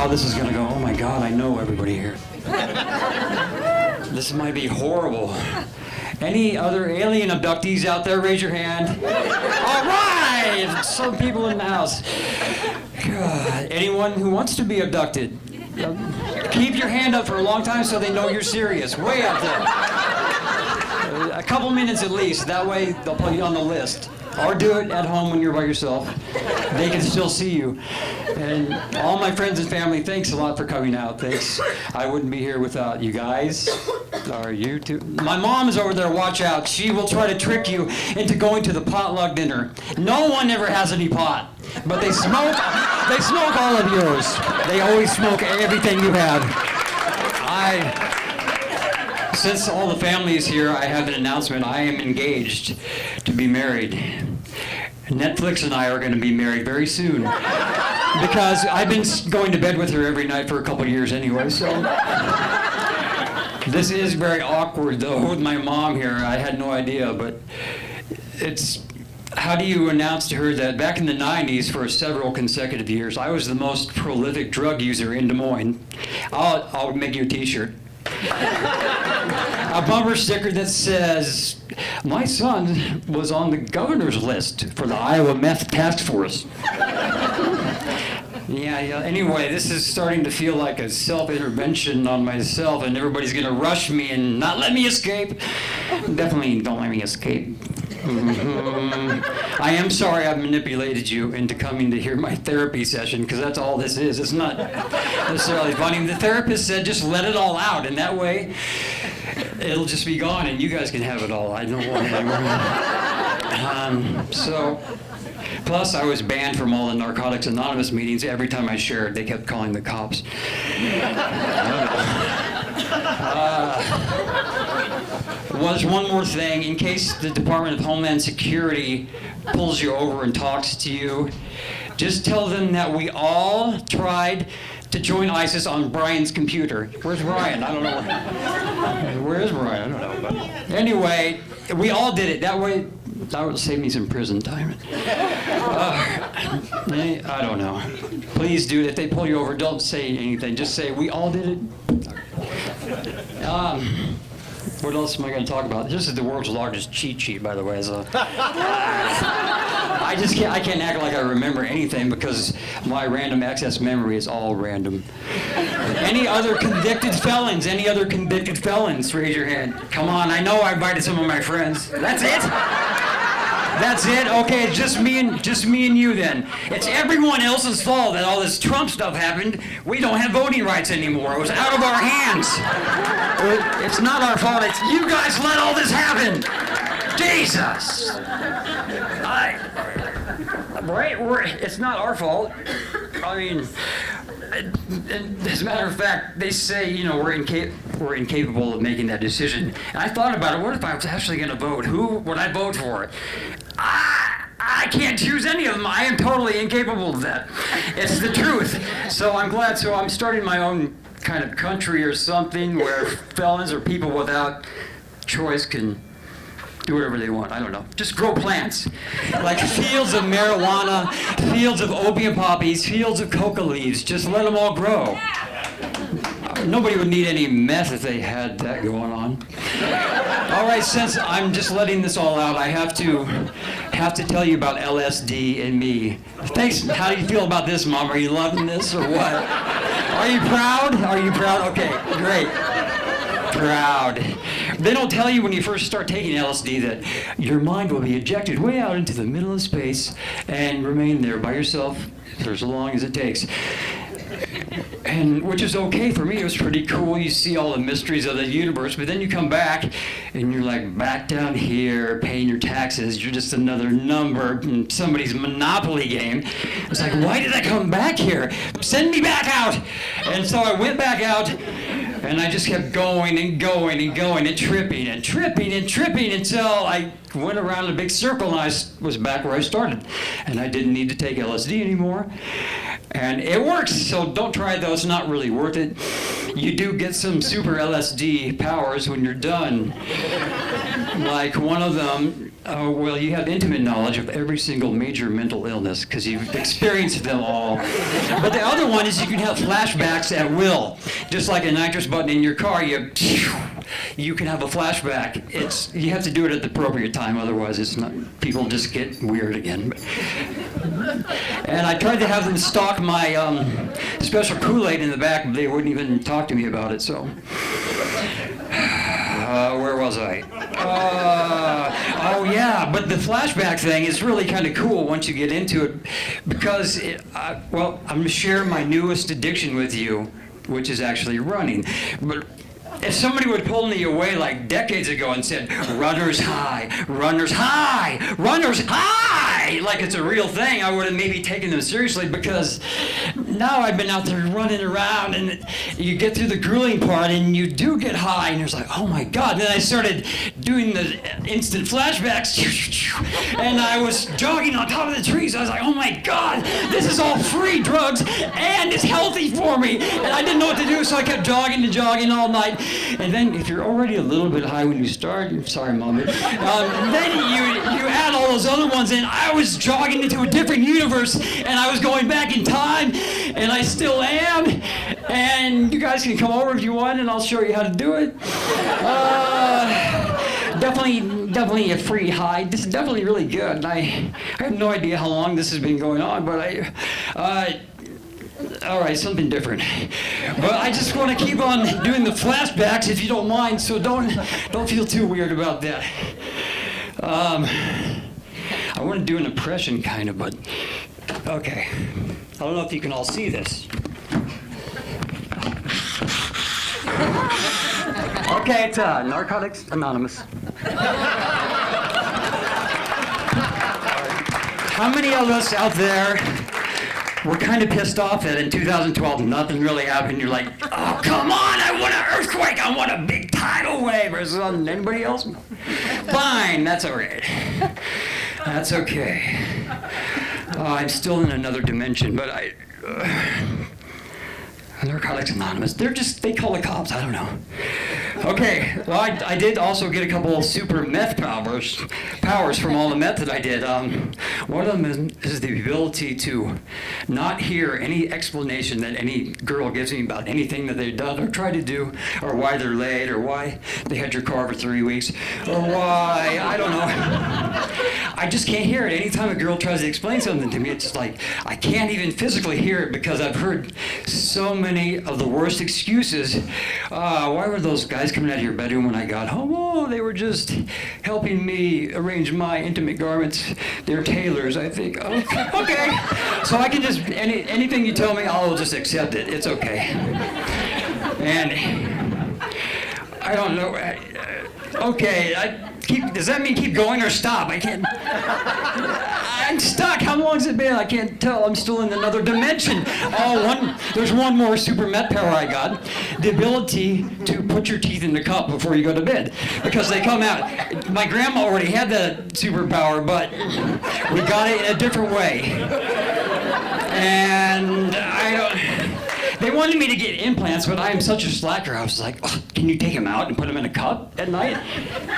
how this is gonna go. Oh my God, I know everybody here. This might be horrible. Any other alien abductees out there, raise your hand. All right, some people in the house. God. Anyone who wants to be abducted, keep your hand up for a long time so they know you're serious. Way up there. A couple minutes at least, that way they'll put you on the list. Or do it at home when you're by yourself. They can still see you. And all my friends and family, thanks a lot for coming out. Thanks. I wouldn't be here without you guys. Or you too. My mom is over there, watch out. She will try to trick you into going to the potluck dinner. No one ever has any pot. But they smoke all of yours. They always smoke everything you have. Since all the family is here, I have an announcement. I am engaged to be married. Netflix and I are going to be married very soon. Because I've been going to bed with her every night for a couple of years anyway, so. This is very awkward, though, with my mom here. I had no idea, but it's, how do you announce to her that back in the 90s, for several consecutive years, I was the most prolific drug user in Des Moines. I'll make you a t-shirt. A bumper sticker that says, my son was on the governor's list for the Iowa Meth Task Force. Yeah, anyway, this is starting to feel like a self-intervention on myself, and everybody's gonna rush me and not let me escape. Definitely don't let me escape. I am sorry I've manipulated you into coming to hear my therapy session, because that's all this is. It's not necessarily funny. The therapist said just let it all out, and that way it'll just be gone and you guys can have it all. I don't want it anymore. Plus I was banned from all the Narcotics Anonymous meetings. Every time I shared, they kept calling the cops. Was one more thing, in case the Department of Homeland Security pulls you over and talks to you, just tell them that we all tried to join ISIS on Brian's computer. Where's Brian? I don't know. Where is Brian? I don't know. But anyway, we all did it. That way, that would save me some prison time. I don't know. Please, dude, if they pull you over, don't say anything. Just say, we all did it. What else am I going to talk about? This is the world's largest cheat sheet, by the way. So. I can't act like I remember anything because my random access memory is all random. Any other convicted felons? Any other convicted felons? Raise your hand. Come on, I know I invited some of my friends. That's it? That's it? Okay, it's just me and you then. It's everyone else's fault that all this Trump stuff happened. We don't have voting rights anymore. It was out of our hands. It's not our fault. It's you guys let all this happen. Jesus. It's not our fault. I mean, as a matter of fact, they say, we're incapable of making that decision. And I thought about it. What if I was actually going to vote? Who would I vote for? I can't choose any of them. I am totally incapable of that. It's the truth. So I'm glad. So I'm starting my own kind of country or something where felons or people without choice can do whatever they want. I don't know. Just grow plants. Like fields of marijuana, fields of opium poppies, fields of coca leaves. Just let them all grow. Nobody would need any meth if they had that going on. All right, since I'm just letting this all out, I have to tell you about LSD and me. Thanks. How do you feel about this, Mom? Are you loving this or what? Are you proud? Are you proud? Okay, great. Proud. They don't tell you when you first start taking LSD that your mind will be ejected way out into the middle of space and remain there by yourself for as long as it takes. And which is okay for me. It was pretty cool. You see all the mysteries of the universe, but then you come back and you're like back down here paying your taxes. You're just another number in somebody's Monopoly game. It's like, why did I come back here? Send me back out. And so I went back out and I just kept going and going and going and tripping and tripping and tripping until I went around in a big circle and I was back where I started. And I didn't need to take LSD anymore. And it works, so don't try it though, it's not really worth it. you do get some super LSD powers when you're done. Like one of them, well, you have intimate knowledge of every single major mental illness because you've experienced them all. But the other one is you can have flashbacks at will. Just like a nitrous button in your car, you can have a flashback. You have to do it at the appropriate time, otherwise it's not. People just get weird again. And I tried to have them stock my special Kool-Aid in the back, but they wouldn't even talk to me about it. So, where was I? Oh yeah, but the flashback thing is really kind of cool once you get into it, because well, I'm gonna share my newest addiction with you, which is actually running. But if somebody would pull me away like decades ago and said, runners high, runners high, runners high, like it's a real thing, I would have maybe taken them seriously, because now I've been out there running around and you get through the grueling part and you do get high and you're like, oh my God. And then I started doing the instant flashbacks and I was jogging on top of the trees. I was like, oh my God, this is all free drugs and it's healthy for me. And I didn't know what to do, so I kept jogging and jogging all night. And then if you're already a little bit high when you start, sorry Mom, then you add all those other ones in. I was jogging into a different universe and I was going back in time, and I still am. And you guys can come over if you want and I'll show you how to do it. Definitely a free high. This is definitely really good. And I have no idea how long this has been going on, but all right, something different. But I just want to keep on doing the flashbacks if you don't mind, so don't feel too weird about that. I want to do an impression kind of, but okay. I don't know if you can all see this. Okay, it's Narcotics Anonymous. How many of us out there were kind of pissed off that in 2012 nothing really happened? You're like, oh, come on, I want an earthquake, I want a big tidal wave or something. Anybody else? Fine, that's all right. That's okay. I'm still in another dimension, but Narcotics Anonymous. They call the cops, I don't know. Okay, well, I did also get a couple of super meth powers from all the meth that I did. One of them is the ability to not hear any explanation that any girl gives me about anything that they've done or tried to do, or why they're late, or why they had your car for 3 weeks, or why, I don't know. I just can't hear it. Anytime a girl tries to explain something to me, it's like, I can't even physically hear it because I've heard so many of the worst excuses. Why were those guys coming out of your bedroom when I got home? Oh, they were just helping me arrange my intimate garments. They're tailors, I think. Oh, okay. So I can just, anything you tell me, I'll just accept it. It's okay. And I don't know. Okay, does that mean keep going or stop? I can't. I'm stuck. How long has it been? I can't tell. I'm still in another dimension. There's one more super met power I got. The ability to put your teeth in the cup before you go to bed. Because they come out. My grandma already had that superpower, but we got it in a different way. And they wanted me to get implants, but I am such a slacker. I was like, oh, can you take them out and put them in a cup at night?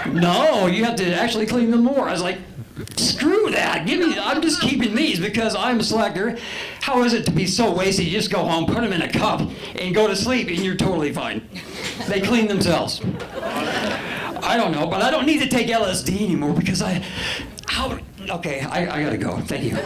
No, you have to actually clean them more. I was like, screw that. I'm just keeping these because I'm a slacker. How is it to be so wasted? You just go home, put them in a cup, and go to sleep, and you're totally fine. They clean themselves. I don't know, but I don't need to take LSD anymore because okay, I gotta go. Thank you.